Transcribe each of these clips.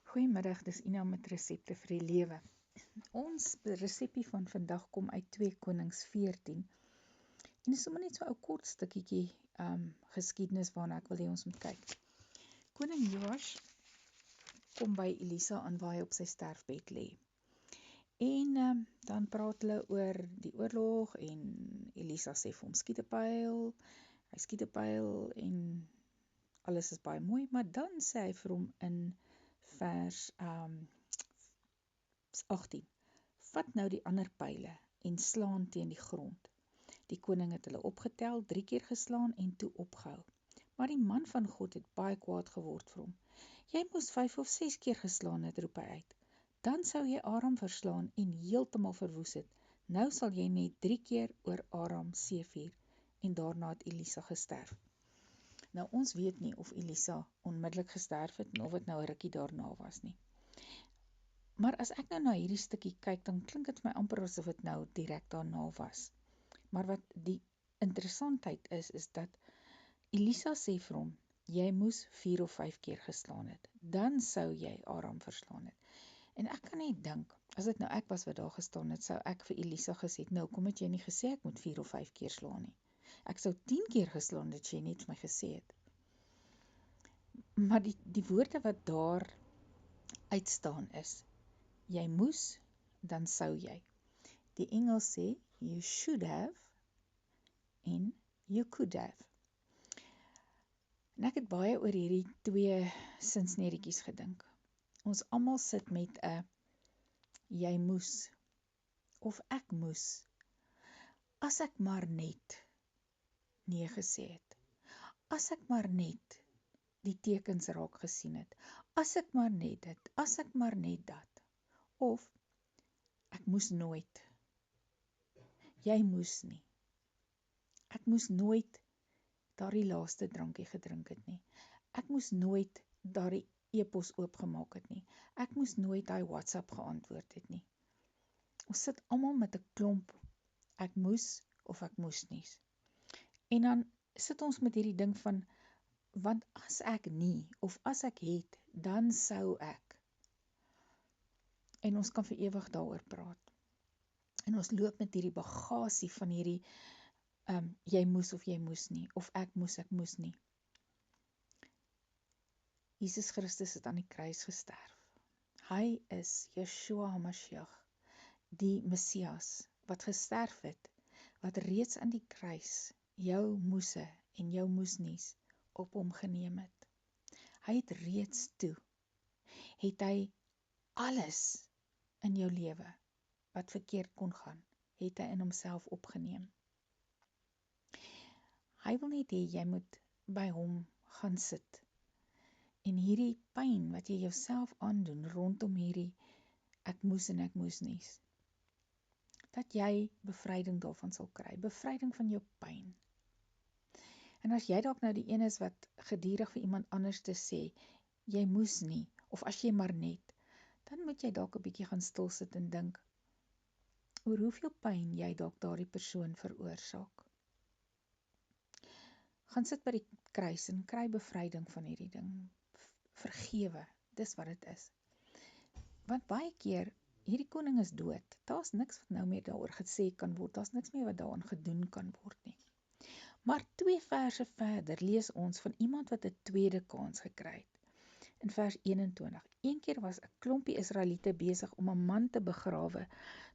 Goeiemiddag, dis Ina met resepte vir die lewe. Ons resepie van vandag kom uit 2 Konings 14. En dis sommer net so 'n kort stukkietjie geskiedenis waarna ek wil hê ons moet kyk. Koning Joas kom by Elisa aan waar hy op sy sterfbed lê. En dan praat hulle oor die oorlog en Elisa sê vir hom skiet 'n pyl. Hy skiet 'n pyl en alles is baie mooi, maar dan sê hy vir hom in vers 18, vat nou die ander pyle en slaan teen die grond. Die koning het hulle opgetel, 3 keer geslaan en toe opgehou. Maar die man van God het baie kwaad geword vir hom. Jy moes 5 of 6 keer geslaan het, roep hy uit. Dan sou jy Aram verslaan en heeltemal verwoes het. Nou sal jy net 3 keer oor Aram seevier. En daarna het Elisa gesterf. Nou ons weet nie of Elisa onmiddellik gesterf het en of het nou 'n rukkie daarna was nie. Maar as ek nou na hierdie stukkie kyk, dan klink dit vir my amper asof dit nou direk daarna was. Maar wat die interessantheid is dat Elisa sê vir hom, jy moes 4 of 5 keer geslaan het, dan sou jy Aram verslaan het. En ek kan net dink, as dit nou ek was wat daar gestaan het, sou ek vir Elisa gesê het, nou kom het jy nie gesê ek moet 4 of 5 keer slaan nie. Ek sou 10 keer geslaan het, jy net vir my gesê het. Maar die woorde wat daar uitstaan is, jy moes, dan sou jy. Die Engels sê, you should have en you could have. En ek het baie oor hierdie 2 sinsnedetjies gedink. Ons almal sit met 'n jy moes of ek moes. As ek maar net nee gesê het. As ek maar net die tekens raak gesien het. As ek maar net dit. As ek maar net dat. Of ek moes nooit. Jy moes nie. Ek moes nooit daardie laaste drankie gedrink het nie. Ek moes nooit daardie e-pos oopgemaak het nie. Ek moes nooit daai WhatsApp geantwoord het nie. Ons sit almal met 'n klomp ek moes of ek moes nie. En dan sit ons met hierdie ding van, want as ek nie of as ek het, dan sou ek. En ons kan vir ewig daaroor praat. En ons loop met hierdie bagasie van hierdie jy moes of jy moes nie, of ek moes nie. Jesus Christus het aan die kruis gesterf. Hy is Yeshua HaMashiach, die Messias, wat gesterf het, wat reeds aan die kruis jou moese en jou moes nies op hom geneem het. Hy het reeds toe, het hy alles in jou lewe, wat verkeerd kon gaan, het hy in homself opgeneem. Hy wil net hê jy moet by hom gaan sit. En hierdie pyn wat jy jouself aandoen rondom hierdie ek moes en ek moes nie, dat jy bevryding daarvan sal kry, bevryding van jou pyn. En as jy dalk nou die een is wat gedurig vir iemand anders te sê, jy moes nie, of as jy maar net, dan moet jy dalk 'n bietjie gaan stil sit en dink, oor hoeveel pyn jy dalk daardie persoon veroorsaak. Gaan sit by die kruis en kry bevryding van hierdie ding. Vergewe, dis wat dit is. Want baie keer, hierdie koning is dood, daar's niks wat nou meer daaroor gesê kan word, daar's niks meer wat daaraan gedoen kan word nie. Maar 2 verse verder lees ons van iemand wat 'n tweede kans gekry het. In vers 21, een keer was 'n klompie Israeliete besig om 'n man te begrawe,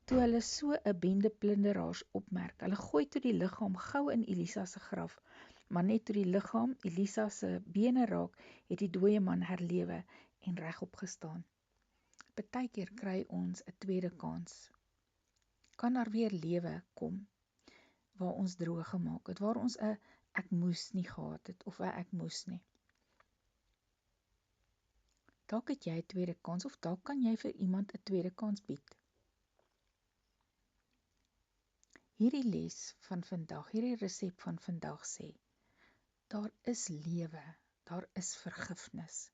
toe hulle so 'n bende plunderaars opmerk. Hulle gooi toe die liggaam gou in Elisa se graf, maar net toe die liggaam Elisa se bene raak, het die dooie man herlewe en regop gestaan. Partykeer kry ons 'n tweede kans. Kan daar weer lewe kom, waar ons droog gemaak het, waar ons 'n ek moes nie gehad het, of 'n ek moes nie. Dalk het jy 'n tweede kans, of dalk kan jy vir iemand 'n tweede kans bied. Hierdie les van vandag, hierdie resep van vandag sê, daar is lewe, daar is vergifnis,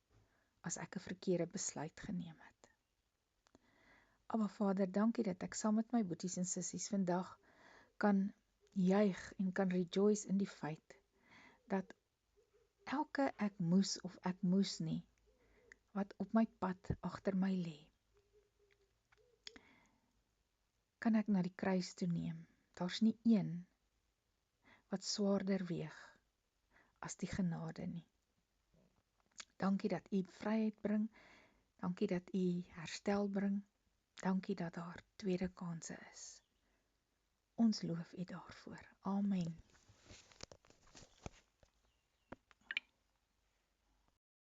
as ek 'n verkeerde besluit geneem het. Aba Vader, dankie dat ek saam met my boeties en sissies vandag kan juig en kan rejoice in die feit, dat elke ek moes of ek moes nie, wat op my pad agter my lê, kan ek na die kruis toe neem. Daar's nie een wat swaarder weeg as die genade nie. Dankie dat U vryheid bring, dankie dat U herstel bring, dankie dat daar tweede kanse is. Ons loof U daarvoor. Amen.